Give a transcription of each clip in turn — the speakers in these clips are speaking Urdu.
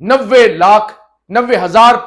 90,000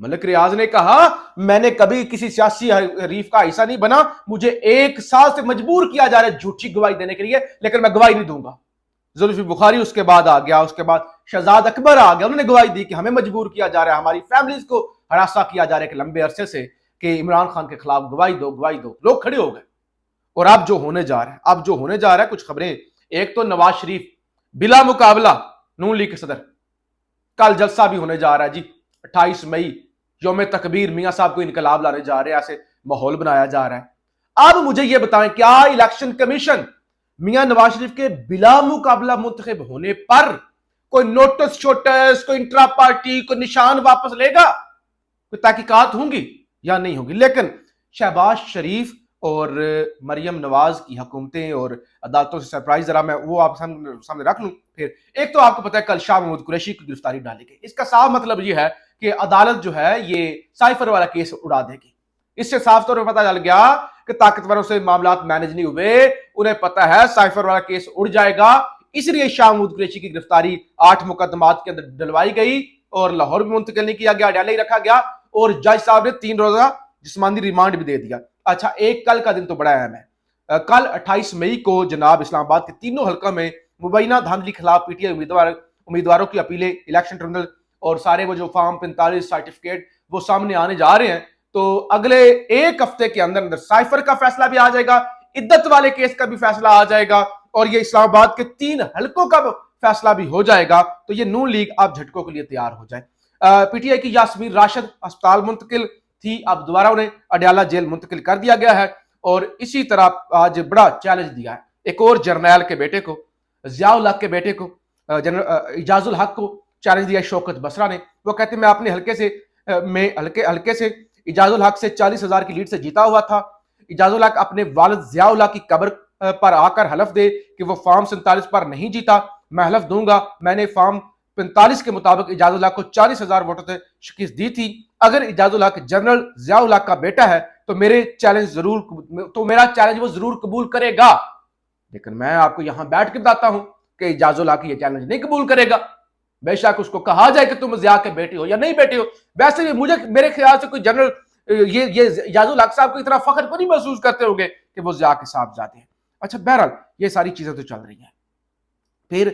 ملک ریاض نے کہا میں نے کبھی کسی سیاسی حریف کا حصہ نہیں بنا, مجھے 1 سال سے مجبور کیا جا رہا ہے جھوٹی گواہی دینے کے لیے, لیکن میں گواہی نہیں دوں گا. زلفی بخاری اس کے بعد آ گیا, اس کے بعد شہزاد اکبر آ گیا, انہوں نے گواہی دی کہ ہمیں مجبور کیا جا رہا ہے, ہماری فیملیز کو ہراساں کیا جا رہا ہے کہ لمبے عرصے سے کہ عمران خان کے خلاف گواہی دو گواہی دو. لوگ کھڑے ہو گئے. اور اب جو ہونے جا رہا ہے کچھ خبریں. ایک تو نواز شریف بلا مقابلہ نون لیگ کے صدر, کل جلسہ بھی ہونے جا رہا ہے جی 28 مئی یوم تکبیر, میاں صاحب کو انقلاب لانے جا رہے ہیں, ایسے ماحول بنایا جا رہا ہے. اب مجھے یہ بتائیں کیا الیکشن کمیشن میاں نواز شریف کے بلا مقابلہ منتخب ہونے پر کوئی نوٹس شوٹس, کوئی انٹرا پارٹی, کوئی نشان واپس لے گا؟ کوئی تحقیقات ہوں گی یا نہیں ہوں گی؟ لیکن شہباز شریف اور مریم نواز کی حکومتیں اور عدالتوں سے سرپرائز, ذرا میں وہ آپ سامنے رکھ لوں. پھر ایک تو آپ کو پتہ ہے کل شاہ محمود قریشی کی گرفتاری ڈالی گئی. اس کا صاف مطلب یہ ہے کہ عدالت جو ہے یہ سائفر والا کیس اڑا دے گی. اس سے صاف طور پر پتہ چل گیا کہ طاقتوروں سے معاملات مینج نہیں ہوئے, انہیں پتہ ہے سائفر والا کیس اڑ جائے گا. اس لیے شاہ محمود قریشی کی گرفتاری 8 مقدمات کے اندر ڈلوائی گئی اور لاہور بھی منتقل نہیں کیا گیا, ڈیلی رکھا گیا, اور جج صاحب نے 3 روزہ جسمانی ریمانڈ بھی دے دیا. اچھا, ایک کل کا دن تو بڑا اہم ہے. کل 28 مئی کو جناب اسلام آباد کے تینوں حلقوں میں مبینہ دھاندلی خلاف پی ٹی آئی امیدواروں کی اپیلیں, الیکشن ٹربیونل اور سارے وہ جو فارم 45 سرٹیفکیٹ وہ سامنے آنے جا رہے ہیں. تو اگلے 1 ہفتے کے اندر سائفر کا فیصلہ بھی آ جائے گا, عدت والے کیس کا بھی فیصلہ آ جائے گا, اور یہ اسلام آباد کے 3 حلقوں کا فیصلہ بھی ہو جائے گا. تو یہ نون لیگ آپ جھٹکوں کے لیے تیار ہو جائے. پی ٹی آئی کی یاسمین راشد اسپتال منتقل تھی, اب دوبارہ انہیں اڈیالہ جیل منتقل کر دیا گیا ہے. اور اسی طرح آج بڑا چیلنج دیا ہے ایک اور جرنیل کے بیٹے کو, ضیاء الحق کے بیٹے کو, جنرل اعجاز الحق کو چیلنج دیا شوکت بسرا نے. وہ کہتے ہیں میں اپنے حلقے سے اعجاز الحق سے 40,000 کی لیڈ سے جیتا ہوا تھا. اعجاز الحق اپنے والد ضیاء الحق کی قبر پر آ کر حلف دے کہ وہ فارم 47 پر نہیں جیتا. میں حلف دوں گا میں نے فارم 45 کے مطابق اعجاز الحق کو 40,000 ووٹوں سے شکست دی تھی. اگر اعجاز الحق جنرل ضیاء الحق کا بیٹا ہے تو میرا چیلنج وہ ضرور قبول کرے گا. لیکن میں آپ کو یہاں بیٹھ کے بتاتا ہوں کہ اعجاز الحق یہ چیلنج نہیں قبول کرے گا. بے شک اس کو کہا جائے کہ تم ضیاء کے بیٹے ہو یا نہیں بیٹے ہو. ویسے بھی میرے خیال سے کوئی جنرل یہ اعجاز الحق صاحب کو اتنا فخر کو نہیں محسوس کرتے ہوگے کہ وہ ضیاء کے صاحبزادے ہیں. اچھا, بہرحال یہ ساری چیزیں تو چل رہی ہیں. پھر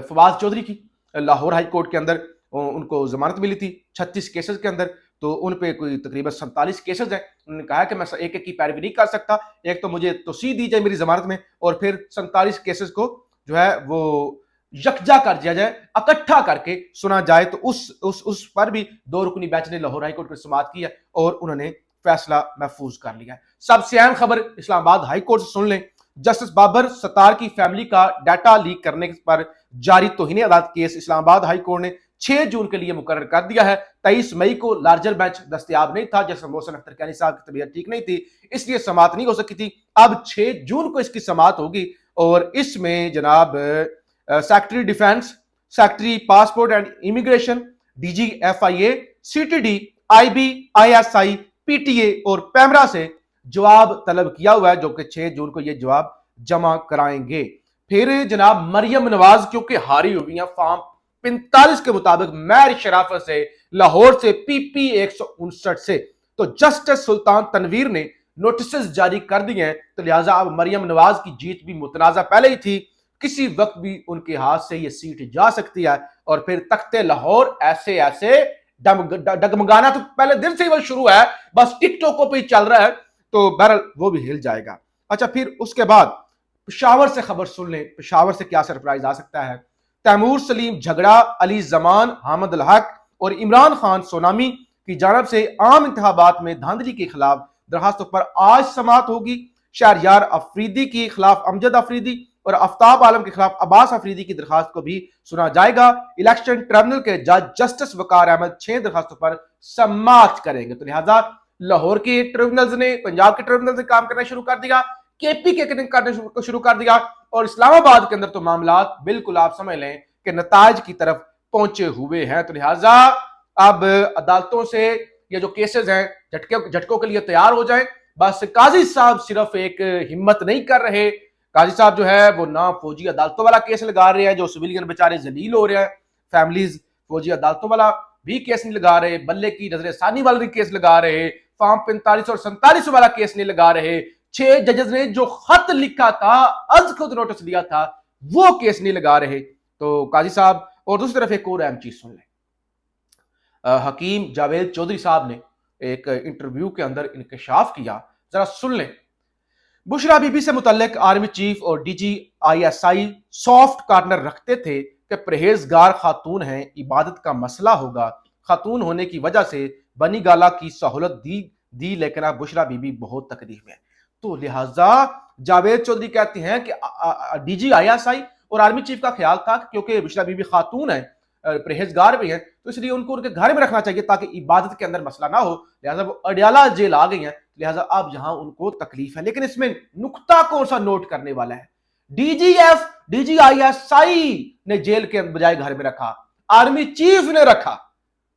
فواز چودھری کی لاہور ہائی کورٹ کے اندر ان کو ضمانت ملی تھی 36 کیسز کے اندر, تو ان پہ کوئی تقریباً 47 کیسز ہیں. انہوں نے کہا کہ میں ایک ایک کی پیروی نہیں کر سکتا, ایک تو مجھے توسیع دی جائے میری ضمانت میں, اور پھر 47 کیسز کو جو ہے وہ یکجا کر دیا جائے, اکٹھا کر کے سنا جائے. تو اس پر بھی 2 رکنی بینچ نے لاہور ہائی کورٹ کو سماعت کی ہے اور انہوں نے فیصلہ محفوظ کر لیا ہے. سب سے اہم خبر اسلام آباد ہائی کورٹ سے سن لیں. جسٹس بابر ستار کی فیملی کا ڈیٹا لیک کرنے پر جاری توہین عدالت کیس اسلام آباد ہائی کورٹ نے 6 جون کے لیے مقرر کر دیا ہے. 23 مئی کو لارجر بینچ دستیاب نہیں تھا, جیسے محسن اختر کینی صاحب کی طبیعت ٹھیک نہیں تھی, اس لیے سماعت نہیں ہو سکی تھی. اب 6 جون کو اس کی سماعت ہوگی, اور اس میں جناب secretary defence, secretary passport and immigration, D G F I A, C T D, I B, I S I, P T A اور پیمرا سے جواب طلب کیا ہوا ہے, جو کہ 6 جون کو یہ جواب جمع کرائیں گے. پھر جناب مریم نواز کیونکہ ہاری ہوئی ہیں فارم 45 کے مطابق مہر شرافت سے لاہور سے پی پی 159 سے, تو جسٹس سلطان تنویر نے نوٹسز جاری کر دیے ہیں. تو لہٰذا اب مریم نواز کی جیت بھی متنازع پہلے ہی تھی, کسی وقت بھی ان کے ہاتھ سے یہ سیٹ جا سکتی ہے. اور پھر تخت لاہور ایسے ڈگمگانا تو پہلے دن سے ہی وہ شروع ہے, بس ٹک ٹوکوں پہ ہی چل رہا ہے, تو بہرحال وہ بھی ہل جائے گا. اچھا, پھر اس کے بعد پشاور سے خبر سن لیں. پشاور سے کیا سرپرائز آ سکتا ہے. تیمور سلیم جھگڑا, علی زمان, حامد الحق اور عمران خان سونامی کی جانب سے عام انتخابات میں دھاندلی کے خلاف درخواستوں پر آج سماعت ہوگی. شہریار افریدی کے خلاف امجد افریدی اور آفتاب عالم کے خلاف عباس افریدی کی درخواست کو بھی سنا جائے گا. الیکشن ٹربیونل کے جج جسٹس وقار احمد 6 درخواستوں پر سماعت کریں گے. تو لہٰذا لاہور کے ٹربیونلز نے, پنجاب کے ٹربیونلز نے کام کرنا شروع کر دیا, کے پی کے کرنا شروع کر دیا, اور اسلام آباد کے اندر تو معاملات بالکل آپ سمجھ لیں کہ نتائج کی طرف پہنچے ہوئے ہیں. تو لہٰذا اب عدالتوں سے یہ جو کیسز ہیں جھٹکوں کے لیے تیار ہو جائیں. بس قاضی صاحب صرف ایک ہمت نہیں کر رہے, قاضی صاحب جو ہے وہ نہ فوجی عدالتوں والا کیس لگا رہے ہیں جو سویلین بیچارے ذلیل ہو رہے ہیں, فیملیز فوجی عدالتوں والا بھی کیس نہیں لگا رہے, بلے کی نظر ثانی والا بھی کیس لگا رہے, فارم 45 اور 47 والا کیس نہیں لگا رہے, 6 ججز نے جو خط لکھا تھا, از خود نوٹس دیا تھا, وہ کیس نہیں لگا رہے. تو قاضی صاحب, اور دوسری طرف ایک اور اہم چیز سن لیں, حکیم جاوید چودھری صاحب نے ایک انٹرویو کے اندر انکشاف کیا, ذرا سن لیں. بشرا بی بی سے متعلق آرمی چیف اور D G I S I soft corner رکھتے تھے کہ پرہیزگار خاتون ہیں, عبادت کا مسئلہ ہوگا, خاتون ہونے کی وجہ سے بنی گالا کی سہولت دی لیکن اب بشرا بی بی بہت تکلیف میں. تو لہٰذا جاوید چودھری کہتے ہیں کہ ڈی جی آئی ایس آئی اور آرمی چیف کا خیال تھا کہ کیونکہ بشرا بی بی خاتون ہیں, پرہیزگار بھی ہیں, تو اس لیے ان کو ان کے گھر میں رکھنا چاہیے تاکہ عبادت کے اندر مسئلہ نہ ہو. لہٰذا وہ اڈیالہ جیل آ گئی ہیں, لہٰذا اب یہاں ان کو تکلیف ہے. لیکن اس میں نقطہ کون سا نوٹ کرنے والا ہے, ڈی جی آئی ایس آئی نے جیل کے بجائے گھر میں رکھا, آرمی چیف نے رکھا.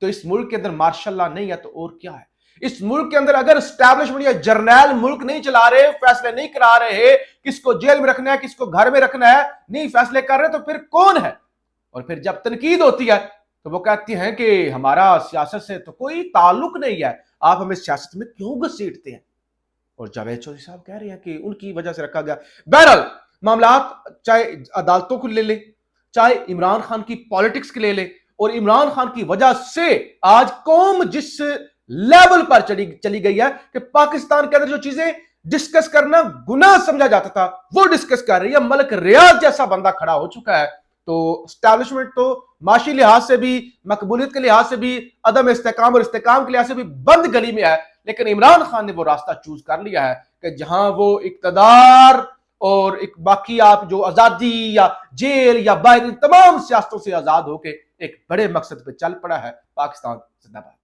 تو اس ملک کے اندر مارشل لا نہیں ہے تو اور کیا ہے؟ اس ملک کے اندر اگر اسٹیبلشمنٹ یا جرنیل ملک نہیں چلا رہے, فیصلے نہیں کرا رہے کس کو جیل میں رکھنا ہے کس کو گھر میں رکھنا ہے, نہیں فیصلے کر رہے, تو پھر کون ہے؟ اور پھر جب تنقید ہوتی ہے تو وہ کہتی ہیں کہ ہمارا سیاست سے تو کوئی تعلق نہیں ہے, آپ ہمیں سیاست میں کیوں گھسیٹتے ہیں؟ اور جاوید چودھری صاحب کہہ رہے ہیں کہ ان کی وجہ سے رکھا گیا. بہرحال معاملات چاہے عدالتوں کو لے لیں, چاہے عمران خان کی پالیٹکس کے لے لیں, اور عمران خان کی وجہ سے آج قوم جس لیول پر چلی گئی ہے کہ پاکستان کے اندر جو چیزیں ڈسکس کرنا گناہ سمجھا جاتا تھا وہ ڈسکس کر رہی ہے. ملک ریاض جیسا بندہ کھڑا ہو چکا ہے. تو اسٹیبلشمنٹ تو معاشی لحاظ سے بھی, مقبولیت کے لحاظ سے بھی, عدم استحکام اور استحکام کے لحاظ سے بھی بند گلی میں ہے. لیکن عمران خان نے وہ راستہ چوز کر لیا ہے کہ جہاں وہ اقتدار اور ایک باقی آپ جو آزادی یا جیل یا باہر تمام سیاستوں سے آزاد ہو کے ایک بڑے مقصد پہ چل پڑا ہے. پاکستان زندہ باد.